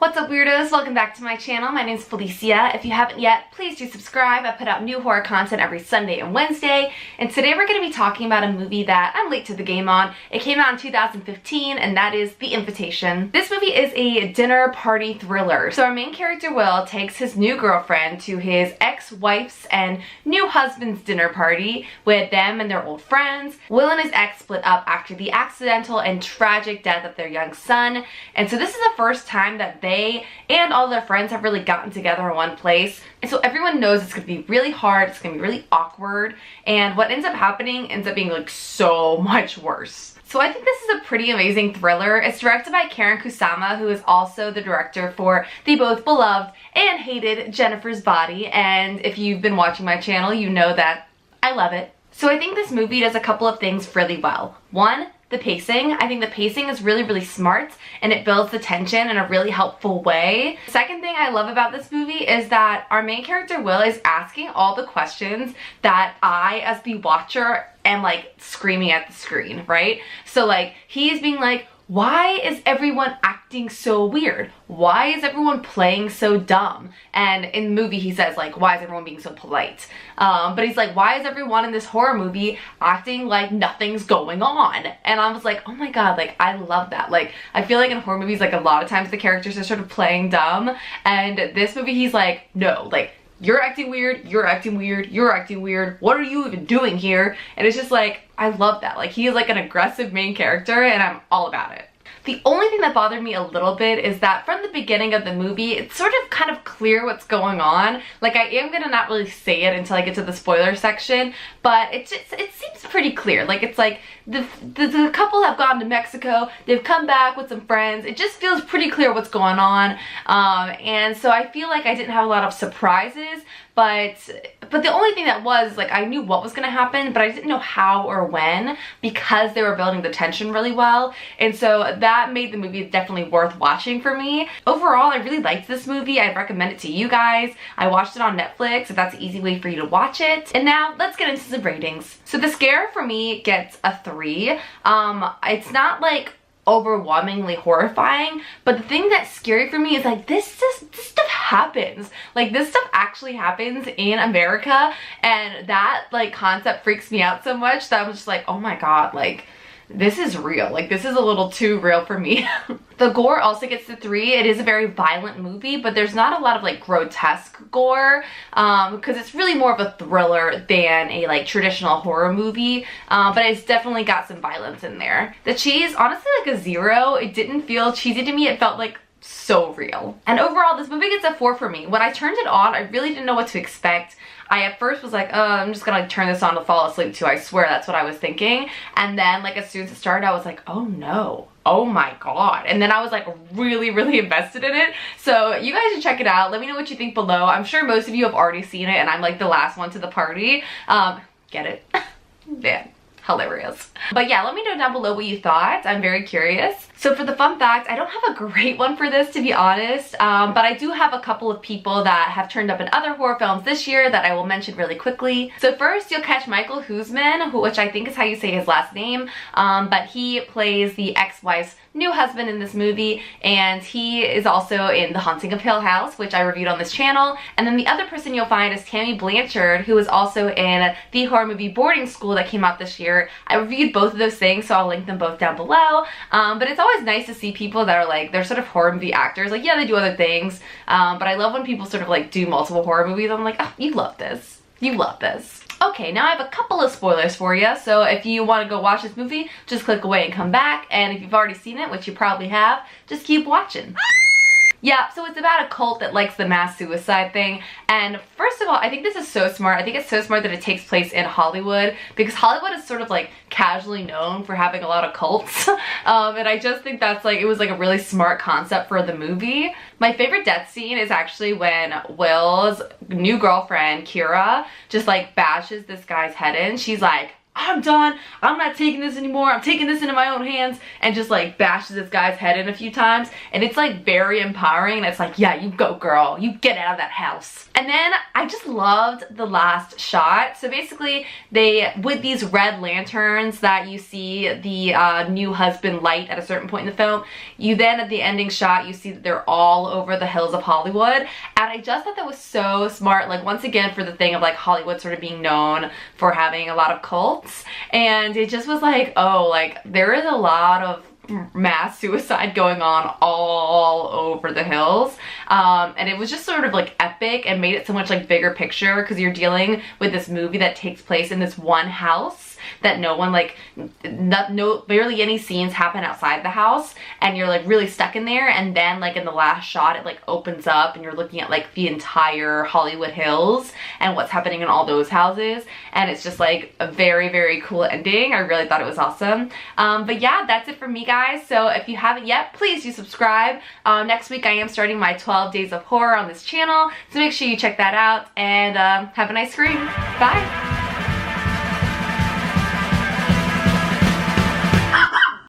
What's up, weirdos? Welcome back to my channel. My name is Felicia. If you haven't yet, please do subscribe. I put out new horror content every Sunday and Wednesday, and today we're going to be talking about a movie that I'm late to the game on. It came out in 2015, and that is The Invitation. This movie is a dinner party thriller. So our main character, Will, takes his new girlfriend to his ex-wife's and new husband's dinner party with them and their old friends. Will and his ex split up after the accidental and tragic death of their young son, and so this is the first time that they and all their friends have really gotten together in one place. And so everyone knows it's gonna be really hard, it's gonna be really awkward, and what ends up happening ends up being like so much worse. So I think this is a pretty amazing thriller. It's directed by Karyn Kusama, who is also the director for the both beloved and hated Jennifer's Body, and if you've been watching my channel, you know that I love it. So I think this movie does a couple of things really well. One, the pacing. I think the pacing is really smart and it builds the tension in a really helpful way. Second thing I love about this movie is that our main character Will is asking all the questions that I, as the watcher, am like screaming at the screen, right? So like he's being like, why is everyone acting so weird? Why is everyone playing so dumb? And in the movie he says like, why is everyone being so polite? But he's like, why is everyone in this horror movie acting like nothing's going on? And I was like, oh my god, like I love that. Like I feel like in horror movies, like a lot of times the characters are sort of playing dumb, and this movie he's like, no, like you're acting weird, you're acting weird, you're acting weird, what are you even doing here? And it's just like, I love that. Like he is like an aggressive main character and I'm all about it. The only thing that bothered me a little bit is that from the beginning of the movie, it's sort of kind of clear what's going on. Like I am gonna not really say it until I get to the spoiler section, but it seems pretty clear. Like it's like the couple have gone to Mexico, they've come back with some friends. It just feels pretty clear what's going on. And so I feel like I didn't have a lot of surprises, but the only thing that was like, I knew what was gonna happen, but I didn't know how or when, because they were building the tension really well. And so that made the movie definitely worth watching for me. Overall, I really liked this movie. I'd recommend it to you guys. I watched it on Netflix if that's an easy way for you to watch it. And now let's get into some ratings. So the scare for me gets a 3. It's not like overwhelmingly horrifying, but the thing that's scary for me is like this stuff happens. Like this stuff actually happens in America, and that like concept freaks me out so much that I'm just like, oh my god, like this is real. Like this is a little too real for me. The gore also gets the 3. It is a very violent movie, but there's not a lot of like grotesque gore, because it's really more of a thriller than a like traditional horror movie, but it's definitely got some violence in there. The cheese, honestly, like a 0. It didn't feel cheesy to me. It felt like so real. And overall, this movie gets a 4 for me. When I turned it on, I really didn't know what to expect. I at first was like, oh, I'm just gonna like, turn this on to fall asleep to. I swear that's what I was thinking. And then like as soon as it started, I was like, oh no, oh my god. And then I was like really invested in it. So you guys should check it out. Let me know what you think below. I'm sure most of you have already seen it and I'm like the last one to the party. Get it? Yeah. Hilarious. But yeah, let me know down below what you thought. I'm very curious. So for the fun fact, I don't have a great one for this, to be honest, but I do have a couple of people that have turned up in other horror films this year that I will mention really quickly. So first, you'll catch Michael Huisman, which I think is how you say his last name, but he plays the ex-wife's new husband in this movie, and he is also in The Haunting of Hill House, which I reviewed on this channel. And then the other person you'll find is Tammy Blanchard, who is also in the horror movie Boarding School that came out this year. I reviewed both of those things, so I'll link them both down below. But it's always nice to see people that are like, they're sort of horror movie actors. Like, yeah, they do other things, but I love when people sort of like do multiple horror movies. I'm like, oh, you love this. You love this. Okay, now I have a couple of spoilers for you, so if you want to go watch this movie, just click away and come back, and if you've already seen it, which you probably have, just keep watching. Yeah, so it's about a cult that likes the mass suicide thing, and first of all, I think this is so smart. I think it's so smart that it takes place in Hollywood, because Hollywood is sort of like casually known for having a lot of cults, and I just think that's like, it was like a really smart concept for the movie. My favorite death scene is actually when Will's new girlfriend, Kira, just like bashes this guy's head in. She's like, I'm done, I'm not taking this anymore, I'm taking this into my own hands, and just like bashes this guy's head in a few times. And it's like very empowering, and it's like, yeah, you go girl, you get out of that house. And then I just loved the last shot. So basically they, with these red lanterns that you see the new husband light at a certain point in the film, you then at the ending shot you see that they're all over the hills of Hollywood. And I just thought that was so smart, like once again for the thing of like Hollywood sort of being known for having a lot of cults. And it just was like, oh, like there is a lot of mass suicide going on all over the hills, and it was just sort of like epic and made it so much like bigger picture, because you're dealing with this movie that takes place in this one house that no one like, barely any scenes happen outside the house, and you're like really stuck in there. And then like in the last shot it like opens up and you're looking at like the entire Hollywood Hills and what's happening in all those houses, and it's just like a very, very cool ending. I really thought it was awesome. But yeah, that's it for me, guys. So if you haven't yet, please do subscribe. Next week I am starting my 12 days of horror on this channel, so make sure you check that out, and have a nice scream. Bye.